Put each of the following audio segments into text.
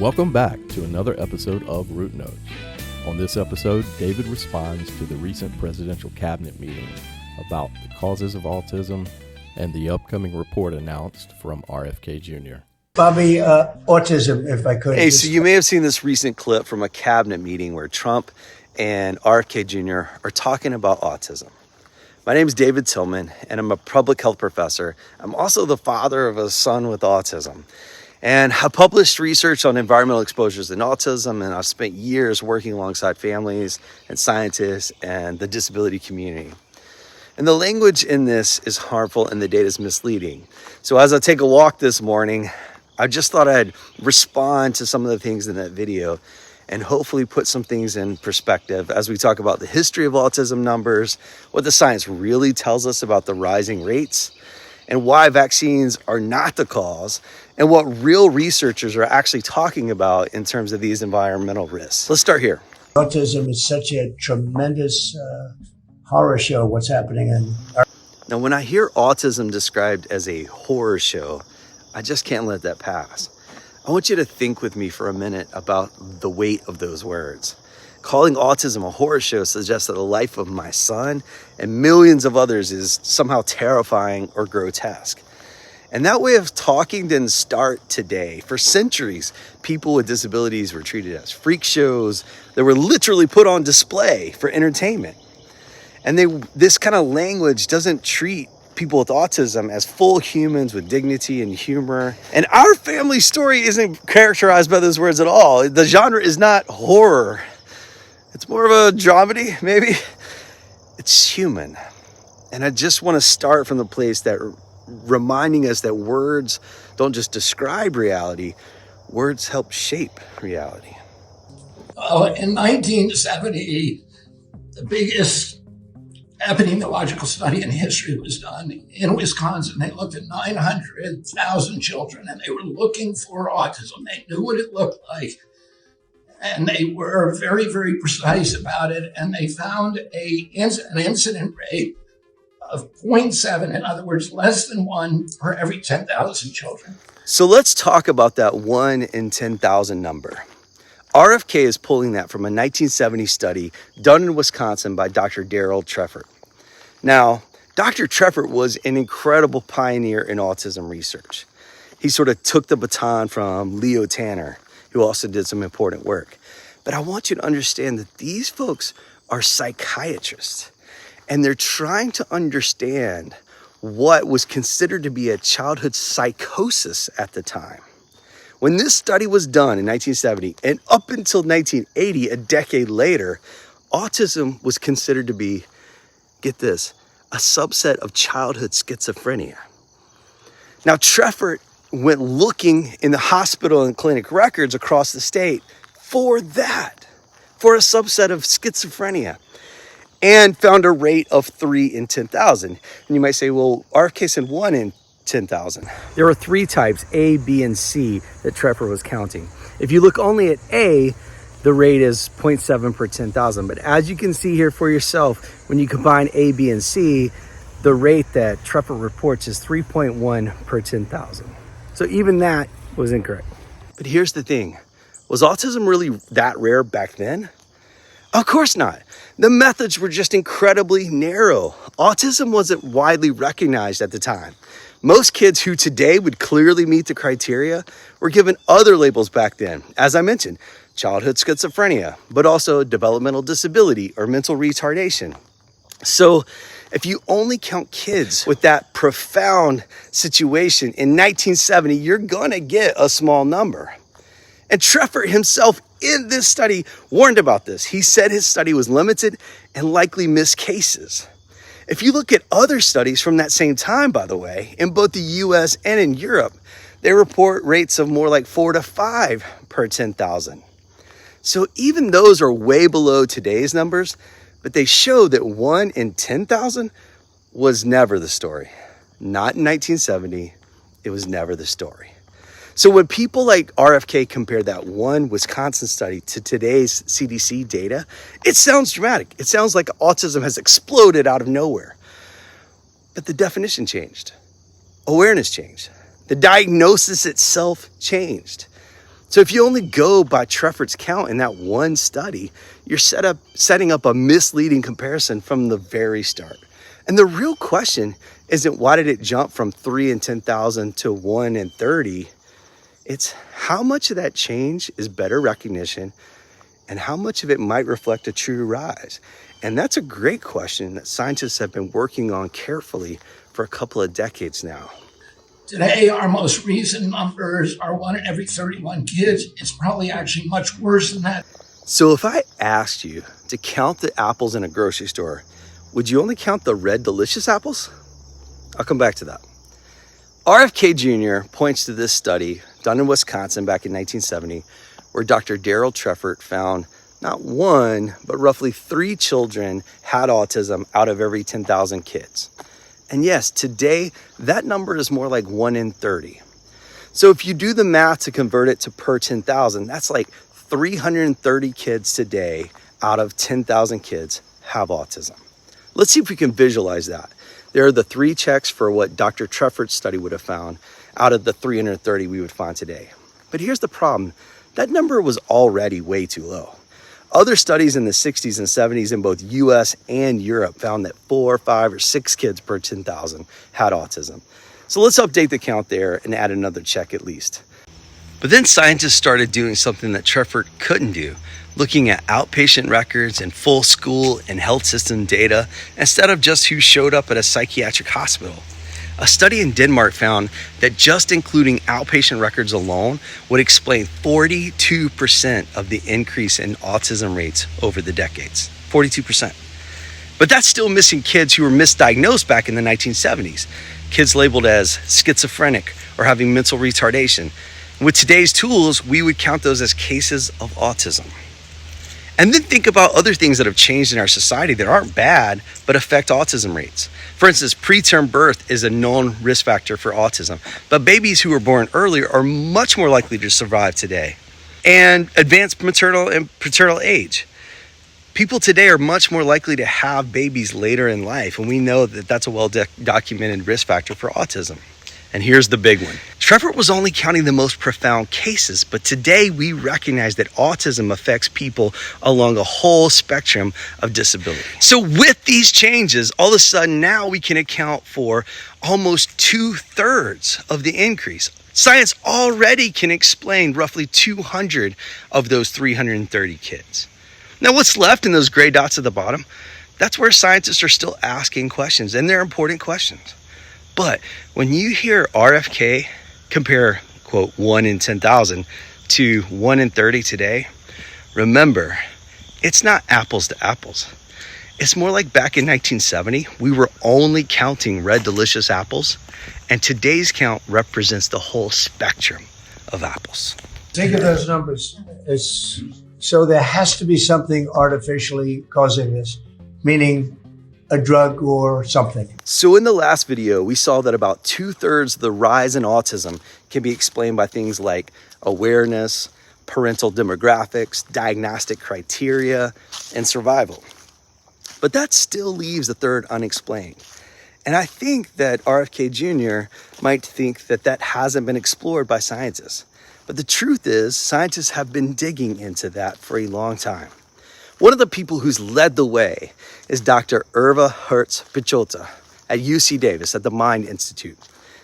Welcome back to another episode of Root Notes. On this episode, David responds to the recent presidential cabinet meeting about the causes of autism and the upcoming report announced from RFK Jr. Bobby, autism, if I could. Hey, so you may have seen this recent clip from a cabinet meeting where Trump and RFK Jr. are talking about autism. My name is David Tillman, and I'm a public health professor. I'm also the father of a son with autism. And I published research on environmental exposures in autism, and I've spent years working alongside families and scientists and the disability community. And the language in this is harmful and the data is misleading. So as I take a walk this morning, I just thought I'd respond to some of the things in that video and hopefully put some things in perspective as we talk about the history of autism numbers, what the science really tells us about the rising rates, and why vaccines are not the cause, and what real researchers are actually talking about in terms of these environmental risks. Let's start here. Autism is such a tremendous horror show, what's happening in our... Now, when I hear autism described as a horror show, I just can't let that pass. I want you to think with me for a minute about the weight of those words. Calling autism a horror show suggests that the life of my son and millions of others is somehow terrifying or grotesque. And that way of talking didn't start today. For centuries, people with disabilities were treated as freak shows that were literally put on display for entertainment. And this kind of language doesn't treat people with autism as full humans with dignity and humor. And our family story isn't characterized by those words at all. The genre is not horror. It's more of a dramedy, maybe. It's human. And I just want to start from the place that reminding us that words don't just describe reality, words help shape reality. In 1970, the biggest epidemiological study in history was done in Wisconsin. They looked at 900,000 children, and they were looking for autism. They knew what it looked like, and they were very, very precise about it, and they found an incident rate of 0.7, in other words, less than 1 per every 10,000 children. So let's talk about that 1 in 10,000 number. RFK is pulling that from a 1970 study done in Wisconsin by Dr. Daryl Treffert. Now, Dr. Treffert was an incredible pioneer in autism research. He sort of took the baton from Leo Tanner, who also did some important work. But I want you to understand that these folks are psychiatrists, and they're trying to understand what was considered to be a childhood psychosis at the time. When this study was done in 1970 and up until 1980, a decade later, autism was considered to be, get this, a subset of childhood schizophrenia. Now, Treffert went looking in the hospital and clinic records across the state for that, for a subset of schizophrenia, and found a rate of 3 in 10,000. And you might say, well, RFK said 1 in 10,000. There are 3 types, A, B, and C, that Treffert was counting. If you look only at A, the rate is 0.7 per 10,000. But as you can see here for yourself, when you combine A, B, and C, the rate that Treffert reports is 3.1 per 10,000. So even that was incorrect. But here's the thing. Was autism really that rare back then? Of course not. The methods were just incredibly narrow. Autism wasn't widely recognized at the time. Most kids who today would clearly meet the criteria were given other labels back then. As I mentioned, childhood schizophrenia, but also developmental disability or mental retardation. So if you only count kids with that profound situation in 1970, you're gonna get a small number. And Treffert himself in this study warned about this. He said his study was limited and likely missed cases. If you look at other studies from that same time, by the way, in both the US and in Europe, they report rates of more like 4 to 5 per 10,000. So even those are way below today's numbers, but they show that 1 in 10,000 was never the story. Not in 1970, it was never the story. So when people like RFK compare that one Wisconsin study to today's CDC data, it sounds dramatic. It sounds like autism has exploded out of nowhere. But the definition changed. Awareness changed. The diagnosis itself changed. So if you only go by Treffert's count in that one study, you're setting up a misleading comparison from the very start. And the real question isn't why did it jump from 3 in 10,000 to 1 in 30? It's how much of that change is better recognition and how much of it might reflect a true rise. And that's a great question that scientists have been working on carefully for a couple of decades now. Today, our most recent numbers are 1 in every 31 kids. It's probably actually much worse than that. So if I asked you to count the apples in a grocery store, would you only count the red delicious apples? I'll come back to that. RFK Jr. points to this study done in Wisconsin back in 1970, where Dr. Daryl Treffert found not 1, but roughly 3 children had autism out of every 10,000 kids. And yes, today, that number is more like 1 in 30. So if you do the math to convert it to per 10,000, that's like 330 kids today out of 10,000 kids have autism. Let's see if we can visualize that. There are the 3 checks for what Dr. Treffert's study would have found out of the 330 we would find today. But here's the problem. That number was already way too low. Other studies in the 60s and 70s in both US and Europe found that 4, 5, or 6 kids per 10,000 had autism. So let's update the count there and add another check at least. But then scientists started doing something that Treffert couldn't do, looking at outpatient records and full school and health system data instead of just who showed up at a psychiatric hospital. A study in Denmark found that just including outpatient records alone would explain 42% of the increase in autism rates over the decades. 42%. But that's still missing kids who were misdiagnosed back in the 1970s. Kids labeled as schizophrenic or having mental retardation. With today's tools, we would count those as cases of autism. And then think about other things that have changed in our society that aren't bad, but affect autism rates. For instance, preterm birth is a known risk factor for autism, but babies who are born earlier are much more likely to survive today. And advanced maternal and paternal age. People today are much more likely to have babies later in life, and we know that that's a well-documented risk factor for autism. And here's the big one. Treffert was only counting the most profound cases, but today we recognize that autism affects people along a whole spectrum of disability. So with these changes, all of a sudden now we can account for almost 2/3 of the increase. Science already can explain roughly 200 of those 330 kids. Now what's left in those gray dots at the bottom? That's where scientists are still asking questions, and they're important questions. But when you hear RFK compare, quote, 1 in 10,000 to 1 in 30 today, remember, it's not apples to apples. It's more like back in 1970, we were only counting red delicious apples, and today's count represents the whole spectrum of apples. Think of those numbers. So there has to be something artificially causing this, meaning a drug or something. So in the last video, we saw that about 2/3 of the rise in autism can be explained by things like awareness, parental demographics, diagnostic criteria, and survival. But that still leaves a third unexplained. And I think that RFK Jr. might think that that hasn't been explored by scientists. But the truth is, scientists have been digging into that for a long time. One of the people who's led the way is Dr. Irva Hertz-Pichota at UC Davis at the Mind Institute.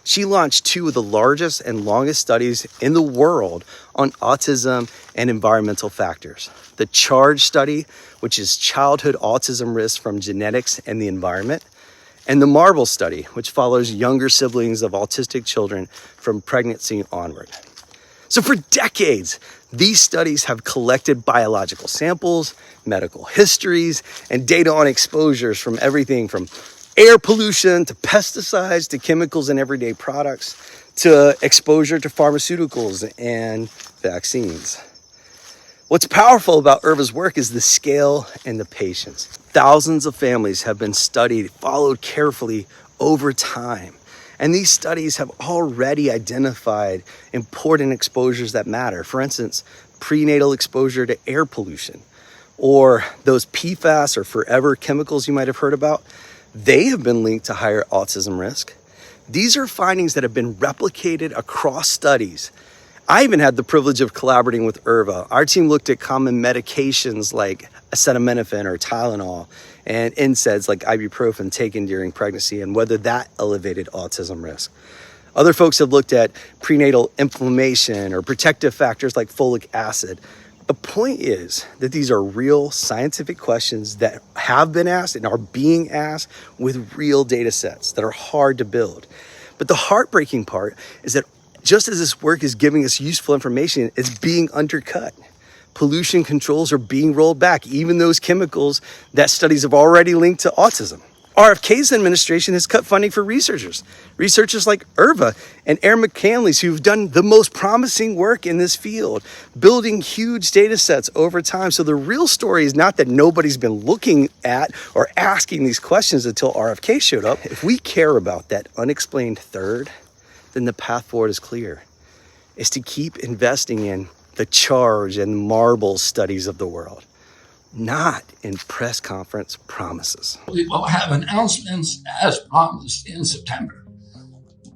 She launched 2 of the largest and longest studies in the world on autism and environmental factors. The CHARGE study, which is childhood autism risk from genetics and the environment, and the MARBLE study, which follows younger siblings of autistic children from pregnancy onward. So for decades, these studies have collected biological samples, medical histories, and data on exposures from everything from air pollution to pesticides to chemicals in everyday products to exposure to pharmaceuticals and vaccines. What's powerful about Irva's work is the scale and the patience. Thousands of families have been studied, followed carefully over time. And these studies have already identified important exposures that matter. For instance, prenatal exposure to air pollution, or those PFAS or forever chemicals you might have heard about. They have been linked to higher autism risk. These are findings that have been replicated across studies. I even had the privilege of collaborating with IRVA. Our team looked at common medications like acetaminophen or Tylenol and NSAIDs like ibuprofen taken during pregnancy and whether that elevated autism risk. Other folks have looked at prenatal inflammation or protective factors like folic acid. The point is that these are real scientific questions that have been asked and are being asked with real data sets that are hard to build. But the heartbreaking part is that just as this work is giving us useful information, it's being undercut. Pollution controls are being rolled back, even those chemicals that studies have already linked to autism. RFK's administration has cut funding for researchers like IRVA and Aaron McCanley's, who've done the most promising work in this field, building huge data sets over time. So the real story is not that nobody's been looking at or asking these questions until RFK showed up. If we care about that unexplained third, then the path forward is clear. It's to keep investing in the charge and marble studies of the world, not in press conference promises. We will have announcements as promised in September.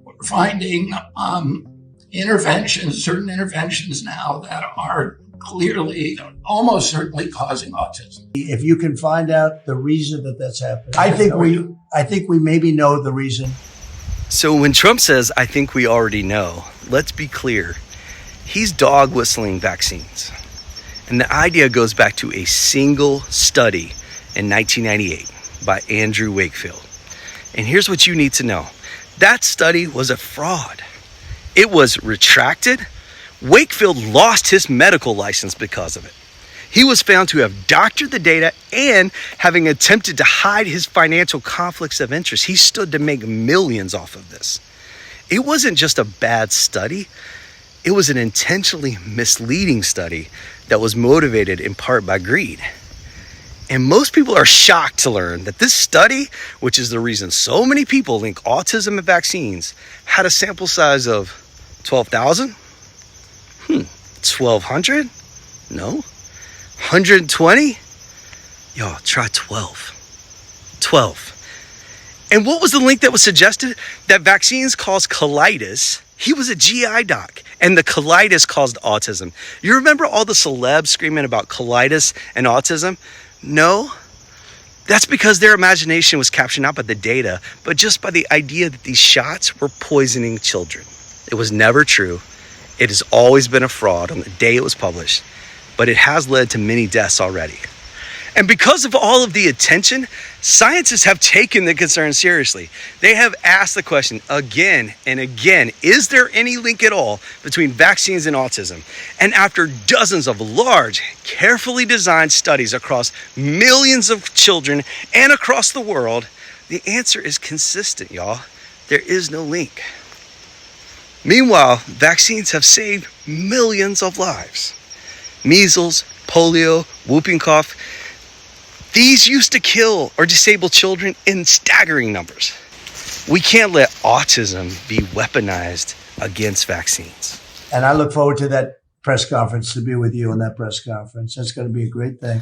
We're finding certain interventions now that are clearly, almost certainly causing autism. If you can find out the reason that that's happening, I think we maybe know the reason. So when Trump says, I think we already know, let's be clear. He's dog whistling vaccines. And the idea goes back to a single study in 1998 by Andrew Wakefield. And here's what you need to know. That study was a fraud. It was retracted. Wakefield lost his medical license because of it. He was found to have doctored the data and having attempted to hide his financial conflicts of interest. He stood to make millions off of this. It wasn't just a bad study. It was an intentionally misleading study that was motivated in part by greed. And most people are shocked to learn that this study, which is the reason so many people link autism and vaccines, had a sample size of 12,000? 1,200? No. 120? Y'all, try 12. 12. And what was the link that was suggested? That vaccines cause colitis. He was a GI doc, and the colitis caused autism. You remember all the celebs screaming about colitis and autism? No, that's because their imagination was captured not by the data, but just by the idea that these shots were poisoning children. It was never true. It has always been a fraud on the day it was published, but it has led to many deaths already. And because of all of the attention, scientists have taken the concern seriously. They have asked the question again and again, is there any link at all between vaccines and autism? And after dozens of large, carefully designed studies across millions of children and across the world, the answer is consistent, y'all. There is no link. Meanwhile, vaccines have saved millions of lives. Measles, polio, whooping cough, these used to kill or disable children in staggering numbers. We can't let autism be weaponized against vaccines. And I look forward to that press conference, to be with you on that press conference. That's going to be a great thing.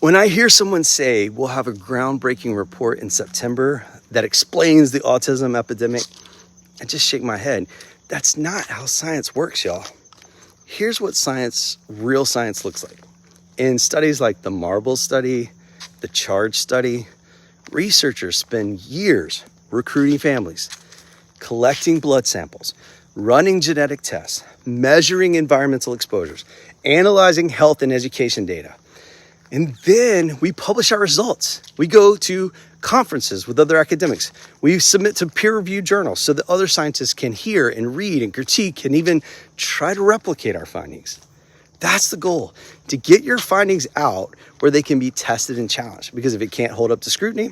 When I hear someone say we'll have a groundbreaking report in September that explains the autism epidemic, I just shake my head. That's not how science works, y'all. Here's what real science looks like. In studies like the MARBLE study, the CHARGE study, researchers spend years recruiting families, collecting blood samples, running genetic tests, measuring environmental exposures, analyzing health and education data. And then we publish our results. We go to conferences with other academics. We submit to peer-reviewed journals so that other scientists can hear and read and critique and even try to replicate our findings. That's the goal, to get your findings out where they can be tested and challenged. Because if it can't hold up to scrutiny,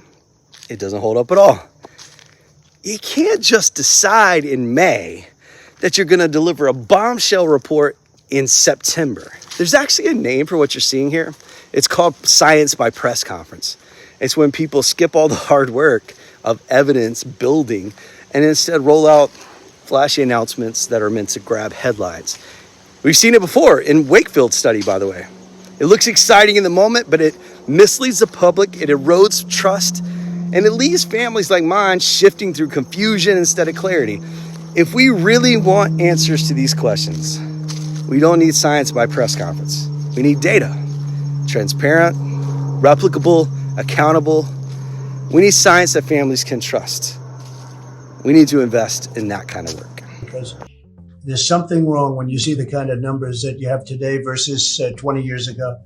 it doesn't hold up at all. You can't just decide in May that you're going to deliver a bombshell report in September. There's actually a name for what you're seeing here. It's called science by press conference. It's when people skip all the hard work of evidence building and instead roll out flashy announcements that are meant to grab headlines. We've seen it before in Wakefield's study, by the way. It looks exciting in the moment, but it misleads the public, it erodes trust, and it leaves families like mine shifting through confusion instead of clarity. If we really want answers to these questions, we don't need science by press conference. We need data. Transparent, replicable, accountable. We need science that families can trust. We need to invest in that kind of work. Because there's something wrong when you see the kind of numbers that you have today versus 20 years ago.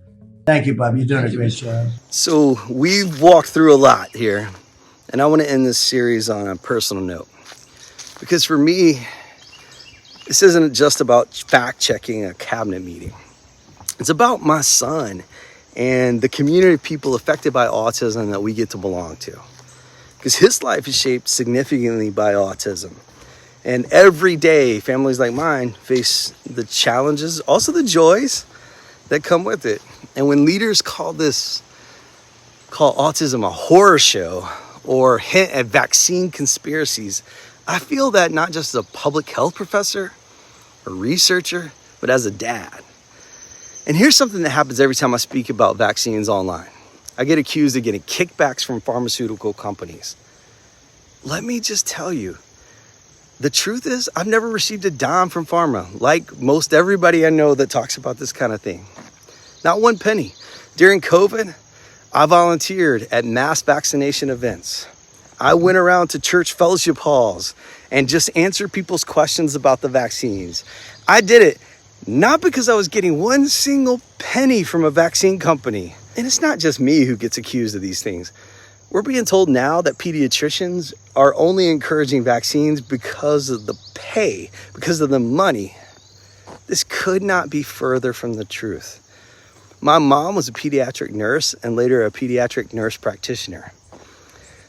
Thank you, Bob. You're doing a great job. So we've walked through a lot here, and I want to end this series on a personal note. Because for me, this isn't just about fact-checking a cabinet meeting. It's about my son and the community of people affected by autism that we get to belong to. Because his life is shaped significantly by autism. And every day, families like mine face the challenges, also the joys that come with it. And when leaders call autism a horror show or hint at vaccine conspiracies, I feel that not just as a public health professor or researcher, but as a dad. And here's something that happens every time I speak about vaccines online. I get accused of getting kickbacks from pharmaceutical companies. Let me just tell you, the truth is I've never received a dime from pharma, like most everybody I know that talks about this kind of thing. Not one penny. During COVID, I volunteered at mass vaccination events. I went around to church fellowship halls and just answered people's questions about the vaccines. I did it not because I was getting one single penny from a vaccine company. And it's not just me who gets accused of these things. We're being told now that pediatricians are only encouraging vaccines because of the pay, because of the money. This could not be further from the truth. My mom was a pediatric nurse and later a pediatric nurse practitioner.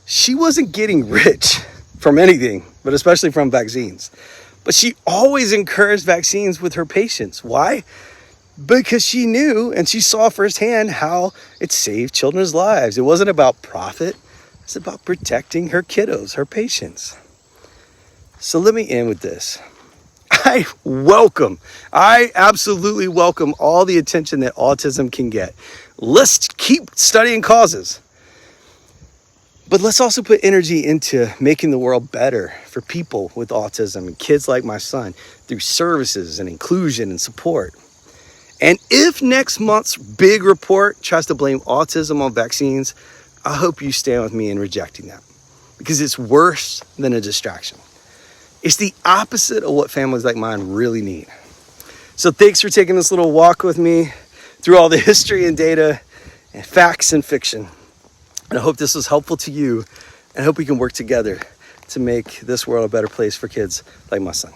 She wasn't getting rich from anything, but especially from vaccines. But she always encouraged vaccines with her patients. Why? Because she knew and she saw firsthand how it saved children's lives. It wasn't about profit. It's about protecting her kiddos, her patients. So let me end with this. I absolutely welcome all the attention that autism can get. Let's keep studying causes. But let's also put energy into making the world better for people with autism and kids like my son through services and inclusion and support. And if next month's big report tries to blame autism on vaccines, I hope you stand with me in rejecting that, because it's worse than a distraction. It's the opposite of what families like mine really need. So thanks for taking this little walk with me through all the history and data and facts and fiction. And I hope this was helpful to you, and I hope we can work together to make this world a better place for kids like my son.